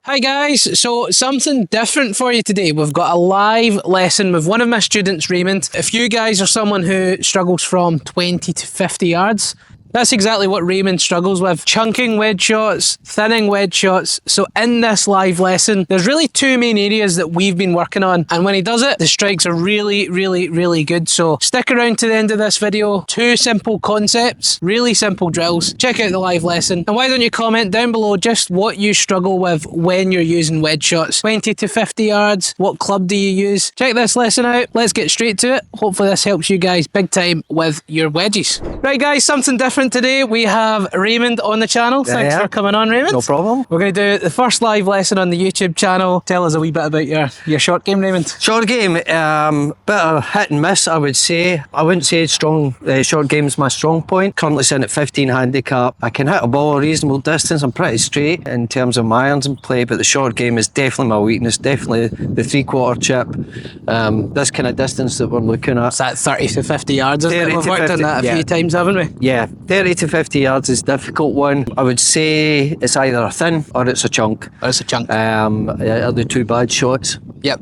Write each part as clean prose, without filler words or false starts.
Hi guys, so something different for you today. We've got a live lesson with one of my students, Raymond. If you guys are someone who struggles from 20 to 50 yards, that's exactly what Raymond struggles with. Chunking wedge shots, thinning wedge shots. So in this live lesson, there's really two main areas that we've been working on. And when he does it, the strikes are really good. So stick around to the end of this video. Two simple concepts, really simple drills. Check out the live lesson. And why don't you comment down below just what you struggle with when you're using wedge shots. 20 to 50 yards, what club do you use? Check this lesson out. Let's get straight to it. Hopefully this helps you guys big time with your wedges. Right guys, something different today. We have Raymond on the channel. Thanks for coming on, Raymond. No problem. We're going to do the first live lesson on the YouTube channel. Tell us a wee bit about your short game, Raymond. Short game, bit of hit and miss, I would say. I wouldn't say short game's my strong point. Currently sitting at 15 handicap. I can hit a ball a reasonable distance. I'm pretty straight in terms of my irons and play, but the short game is definitely my weakness. Definitely the 3/4 chip. This kind of distance that we're looking at. It's at 30 to 50 yards, isn't it? We've worked on that a few times, haven't we? Yeah, 30 to 50 yards is a difficult one. I would say it's either a thin or it's a chunk. Or it's a chunk. Are they two bad shots? Yep.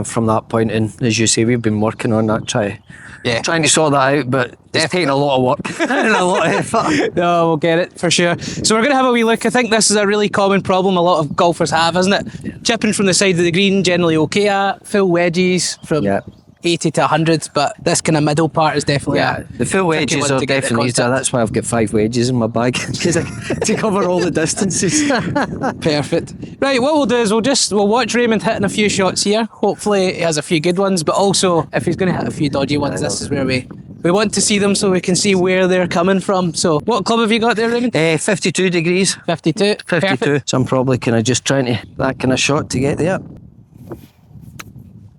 From that point, and as you say, we've been working on that, trying to sort that out, but it's taking a lot of work and a lot of effort. No, we'll get it for sure. So we're going to have a wee look. I think this is a really common problem a lot of golfers have, isn't it? Yeah. Chipping from the side of the green, generally okay at. Full wedges from 80 to 100, but this kind of middle part is definitely the full wedges are definitely easier. That's why I've got 5 wedges in my bag to cover all the distances. Perfect. Right, what we'll do is we'll watch Raymond hitting a few shots here. Hopefully he has a few good ones, but also if he's going to hit a few dodgy ones, this is where we want to see them so we can see where they're coming from. So what club have you got there, Raymond? 52 degrees. 52. 52. Perfect. So I'm probably kind of just trying to that kind of shot to get there.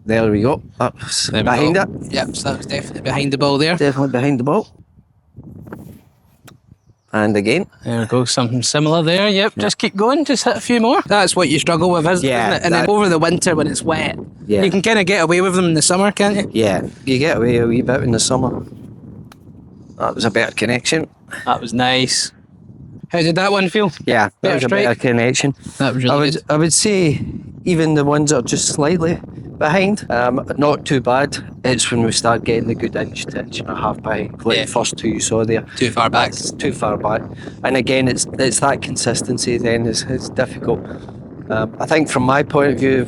There we go. That's behind it. Yep, so that was definitely behind the ball there. Definitely behind the ball. And again. There we go, something similar there. Yep, just keep going, just hit a few more. That's what you struggle with, isn't it? And then over the winter when it's wet, you can kind of get away with them in the summer, can't you? Yeah, you get away a wee bit in the summer. That was a better connection. That was nice. How did that one feel? Yeah, that was a better connection. That was really good. I would say even the ones that are just slightly behind, not too bad. It's when we start getting the good inch to inch and a half behind. Like the first two you saw there. Too far back. That's too far back. And again, it's that consistency then is difficult. I think from my point of view,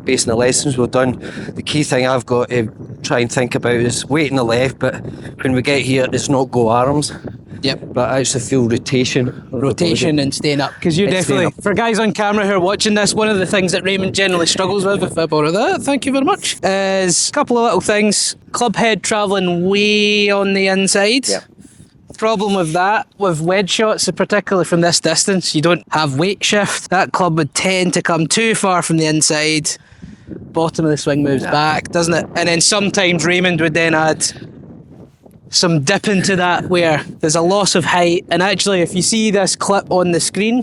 based on the lessons we've done, the key thing I've got to try and think about is weight in the left, but when we get here, it's not go arms. Yep. But actually feel rotation. And staying up. Because you definitely, for guys on camera who are watching this, one of the things that Raymond generally struggles with, if I borrow that, thank you very much, is a couple of little things. Club head travelling way on the inside. Yep. Problem with that, with wedge shots, particularly from this distance, you don't have weight shift. That club would tend to come too far from the inside. Bottom of the swing moves back, doesn't it? And then sometimes Raymond would then add some dip into that where there's a loss of height. And actually, if you see this clip on the screen,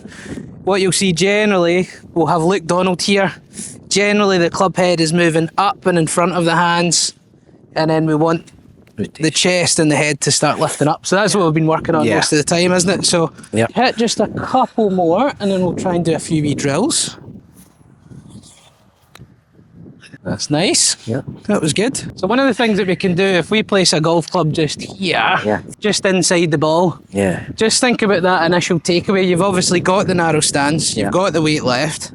what you'll see generally, we'll have Luke Donald here. Generally, the club head is moving up and in front of the hands, and then we want the chest and the head to start lifting up. So that's what we've been working on most of the time, isn't it? So hit just a couple more, and then we'll try and do a few wee drills. That's nice. Yeah. That was good. So one of the things that we can do, if we place a golf club just here, just inside the ball, just think about that initial takeaway. You've obviously got the narrow stance, you've got the weight left.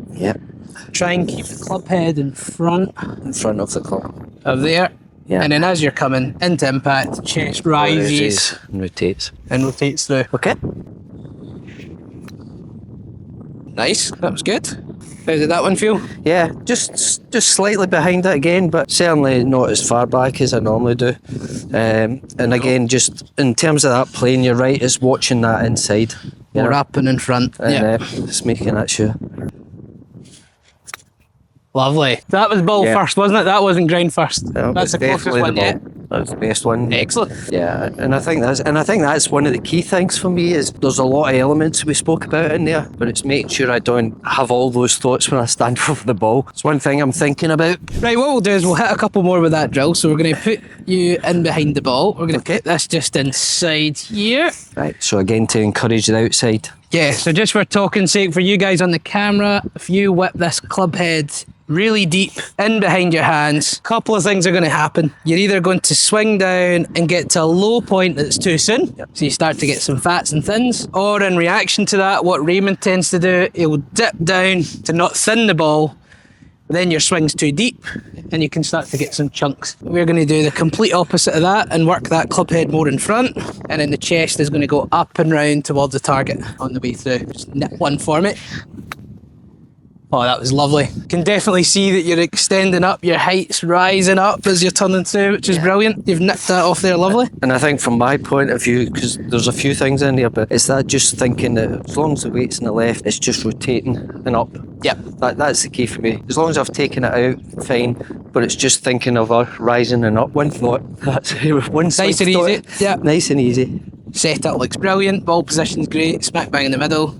Try and keep the club head in front of the club. Of there. And then as you're coming into impact, chest rises and rotates. Through. Okay. Nice. That was good. How did that one feel? Yeah, just slightly behind it again, but certainly not as far back as I normally do. And again, just in terms of that playing, you're right, it's watching that inside. More up and in front. And just making that sure. Lovely. That was ball first, wasn't it? That wasn't ground first. No, that's the closest one yet. That's the best one. Excellent. Yeah, and I think that's one of the key things for me is there's a lot of elements we spoke about in there, but it's making sure I don't have all those thoughts when I stand over the ball. It's one thing I'm thinking about. Right, what we'll do is we'll hit a couple more with that drill. So we're going to put you in behind the ball. We're going to put this just inside here. Right, so again to encourage the outside. Yeah, so just for talking's sake, for you guys on the camera, if you whip this club head really deep in behind your hands, a couple of things are going to happen. You're either going to swing down and get to a low point that's too soon, so you start to get some fats and thins, or in reaction to that, what Raymond tends to do, he'll dip down to not thin the ball, then your swing's too deep and you can start to get some chunks. We're going to do the complete opposite of that and work that club head more in front, and then the chest is going to go up and round towards the target on the way through. Just nip one for me. Oh, that was lovely. Can definitely see that you're extending up, your height's rising up as you're turning through, which is brilliant. You've nipped that off there lovely. And I think from my point of view, because there's a few things in here, but it's that just thinking that as long as the weight's in the left, it's just rotating and up. Yep. That's the key for me. As long as I've taken it out, fine, but it's just thinking of rising and up. One thought. That's one Nice and thought. easy. Yeah. Nice and easy. Setup looks brilliant. Ball position's great. Smack bang in the middle.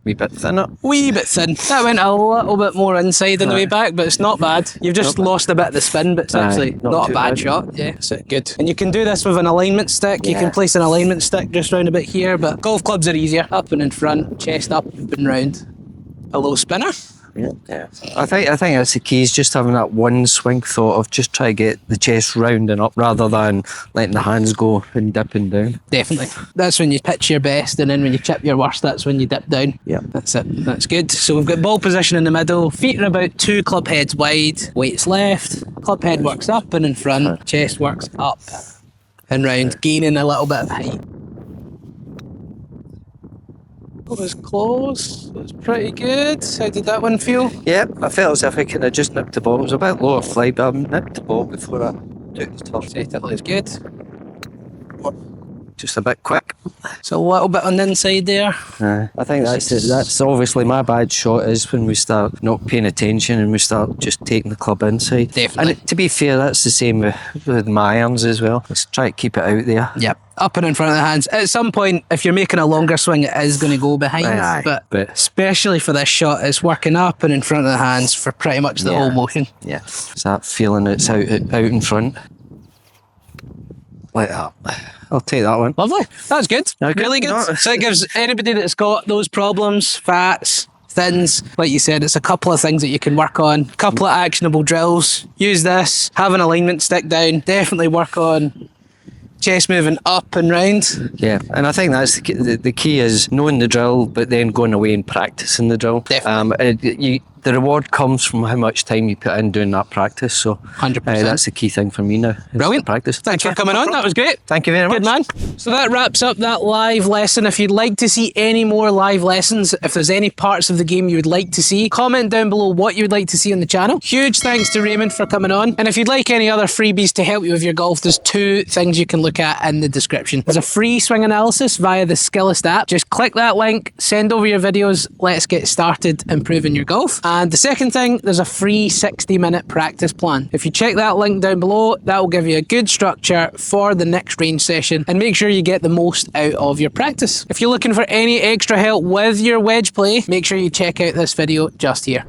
Wee bit thinner. Wee bit thin. That went a little bit more inside on the way back, but it's not bad. You've just lost a bit of the spin, but it's actually not a bad shot. Yeah, so good. And you can do this with an alignment stick. You can place an alignment stick just round a bit here, but golf clubs are easier. Up and in front, chest up and round. A low spinner. Yeah. I think that's the key, is just having that one swing thought of just try to get the chest rounding up rather than letting the hands go and dipping down. Definitely. That's when you pitch your best, and then when you chip your worst, that's when you dip down. Yeah. That's it. That's good. So we've got ball position in the middle, feet are about 2 club heads wide, weight's left, club head works up and in front, chest works up and round, gaining a little bit of height. It was close. It was pretty good. How did that one feel? Yeah, I felt as if I could have just nipped the ball. It was a bit lower flight, but I nipped the ball before I took the top. That looks good. Just a bit quick. So a little bit on the inside there. I think that's it. That's obviously my bad shot, is when we start not paying attention and we start just taking the club inside. Definitely. And to be fair, that's the same with my irons as well. Let's try to keep it out there. Yep. Up and in front of the hands. At some point, if you're making a longer swing, it is going to go behind. But especially for this shot, it's working up and in front of the hands for pretty much the whole motion. Yeah. It's that feeling it's out in front. Like that. I'll take that one. Lovely. That's good. Okay. Really good. No. So it gives anybody that's got those problems, fats, thins, like you said, it's a couple of things that you can work on. A couple of actionable drills. Use this. Have an alignment stick down. Definitely work on chest moving up and round. Yeah, and I think that's the key is knowing the drill, but then going away and practicing the drill. Definitely. The reward comes from how much time you put in doing that practice. So 100%. That's the key thing for me now. Brilliant. Practice. Thanks for coming on. That was great. Thank you very much. Good man. So that wraps up that live lesson. If you'd like to see any more live lessons, if there's any parts of the game you would like to see, comment down below what you would like to see on the channel. Huge thanks to Raymond for coming on. And if you'd like any other freebies to help you with your golf, there's 2 things you can look at in the description. There's a free swing analysis via the Skillest app. Just click that link, send over your videos, let's get started improving your golf. And the second thing, there's a free 60-minute practice plan. If you check that link down below, that will give you a good structure for the next range session and make sure you get the most out of your practice. If you're looking for any extra help with your wedge play, make sure you check out this video just here.